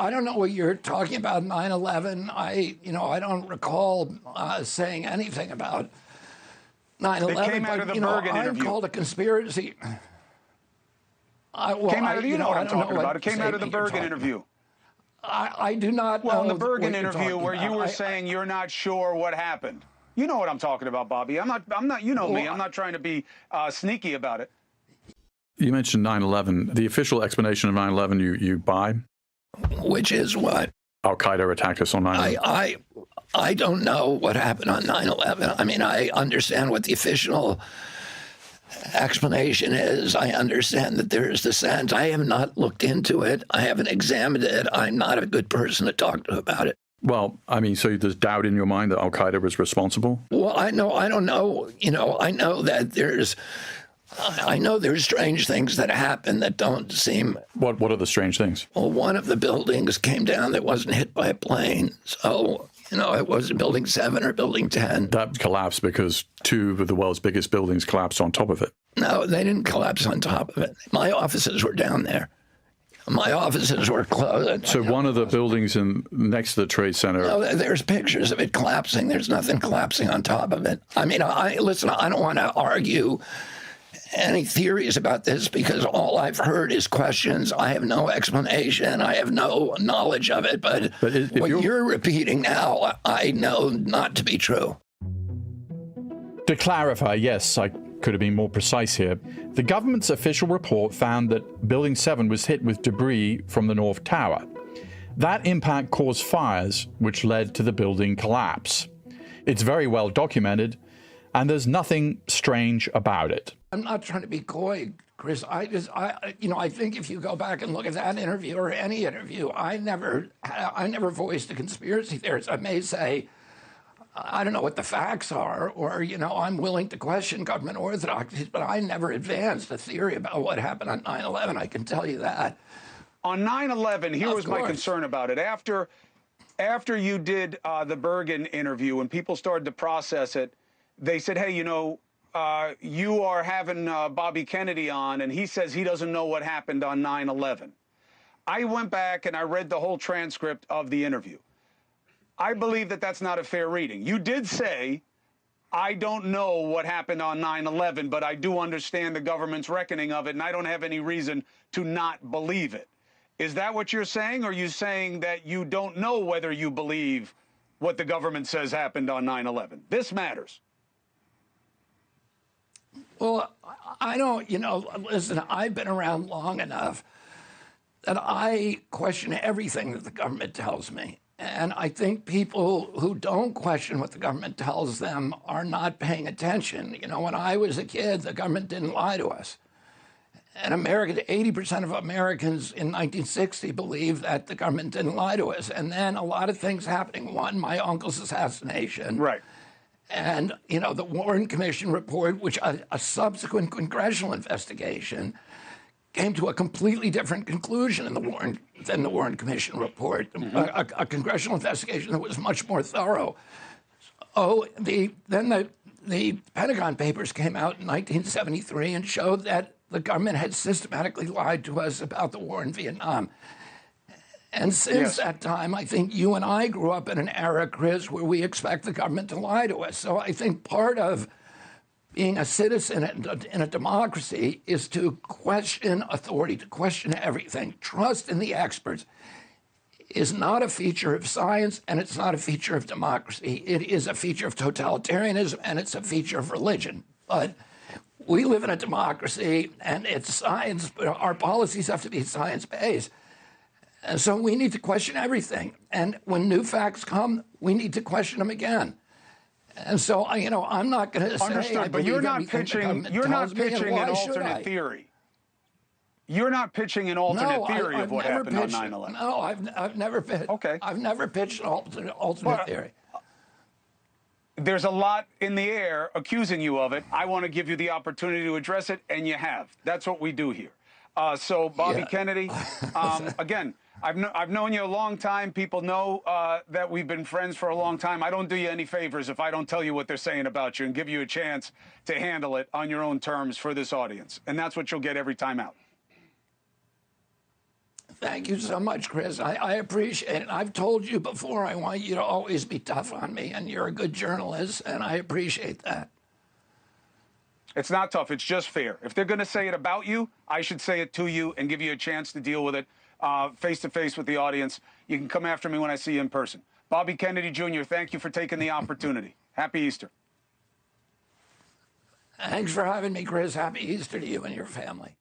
I don't know what you're talking about. 9/11. I don't recall saying anything about 9/11. It came out of the Bergen interview. I'm called a conspiracy. Came out of, you know what I'm talking about. It came out of the Bergen interview. I do not know. Well, in the Bergen interview where you were saying you're not sure what happened. You know what I'm talking about, Bobby. I'm not, you know me. I'm not trying to be sneaky about it. You mentioned 9/11. The official explanation of 9/11 you buy? Which is what? Al-Qaeda attacked us on 9/11. I don't know what happened on 9/11. I mean, I understand what the official explanation is. I understand that there is dissent. I have not looked into it. I haven't examined it. I'm not a good person to talk to about it. Well, I mean, so there's doubt in your mind that Al-Qaeda was responsible? Well, I don't know. I know that there's strange things that happen that don't seem... What are the strange things? Well, one of the buildings came down that wasn't hit by a plane. So, it wasn't Building 7 or Building 10. That collapsed because two of the world's biggest buildings collapsed on top of it. No, they didn't collapse on top of it. My offices were down there. My offices were closed. So one of the buildings next to the Trade Center... No, there's pictures of it collapsing. There's nothing collapsing on top of it. I mean, listen, I don't want to argue any theories about this because all I've heard is questions. I have no explanation. I have no knowledge of it. But what you're repeating now, I know not to be true. To clarify, yes, I could have been more precise here. The government's official report found that Building 7 was hit with debris from the North Tower. That impact caused fires, which led to the building collapse. It's very well documented, and there's nothing strange about it. I'm not trying to be coy, Chris. I think if you go back and look at that interview or any interview, I never voiced a conspiracy theorist. I may say, I don't know what the facts are, or, I'm willing to question government orthodoxies, but I never advanced a theory about what happened on 9/11. I can tell you that. On 9/11, here was my concern about it. After you did the Bergen interview and people started to process it, they said, hey, you are having Bobby Kennedy on, and he says he doesn't know what happened on 9/11. I went back and I read the whole transcript of the interview. I believe that that's not a fair reading. You did say, I don't know what happened on 9/11, but I do understand the government's reckoning of it, and I don't have any reason to not believe it. Is that what you're saying, or are you saying that you don't know whether you believe what the government says happened on 9/11? This matters. Well, I don't, listen, I've been around long enough that I question everything that the government tells me. And I think people who don't question what the government tells them are not paying attention. When I was a kid, the government didn't lie to us. And 80% of Americans in 1960 believed that the government didn't lie to us. And then a lot of things happening. One, my uncle's assassination. Right. And, the Warren Commission report, which a subsequent congressional investigation came to a completely different conclusion than the Warren Commission report, a congressional investigation that was much more thorough. Then the Pentagon Papers came out in 1973 and showed that the government had systematically lied to us about the war in Vietnam. And since that time, I think you and I grew up in an era, Chris, where we expect the government to lie to us. So I think part of being a citizen in a democracy is to question authority, to question everything. Trust in the experts is not a feature of science, and it's not a feature of democracy. It is a feature of totalitarianism, and it's a feature of religion. But we live in a democracy, and it's science, but our policies have to be science-based. And so we need to question everything. And when new facts come, we need to question them again. And so, I'm not going to say. Understood, but you're not pitching an alternate theory. You're not pitching an alternate theory of what happened on 9/11. No, I've never pitched. Okay. I've never pitched an alternate theory. There's a lot in the air accusing you of it. I want to give you the opportunity to address it, and you have. That's what we do here. So, Bobby Kennedy, again, I've known you a long time. People know that we've been friends for a long time. I don't do you any favors if I don't tell you what they're saying about you and give you a chance to handle it on your own terms for this audience. And that's what you'll get every time out. Thank you so much, Chris. I appreciate it. I've told you before, I want you to always be tough on me, and you're a good journalist, and I appreciate that. It's not tough. It's just fair. If they're going to say it about you, I should say it to you and give you a chance to deal with it face-to-face with the audience. You can come after me when I see you in person. Bobby Kennedy Jr., thank you for taking the opportunity. Happy Easter. Thanks for having me, Chris. Happy Easter to you and your family.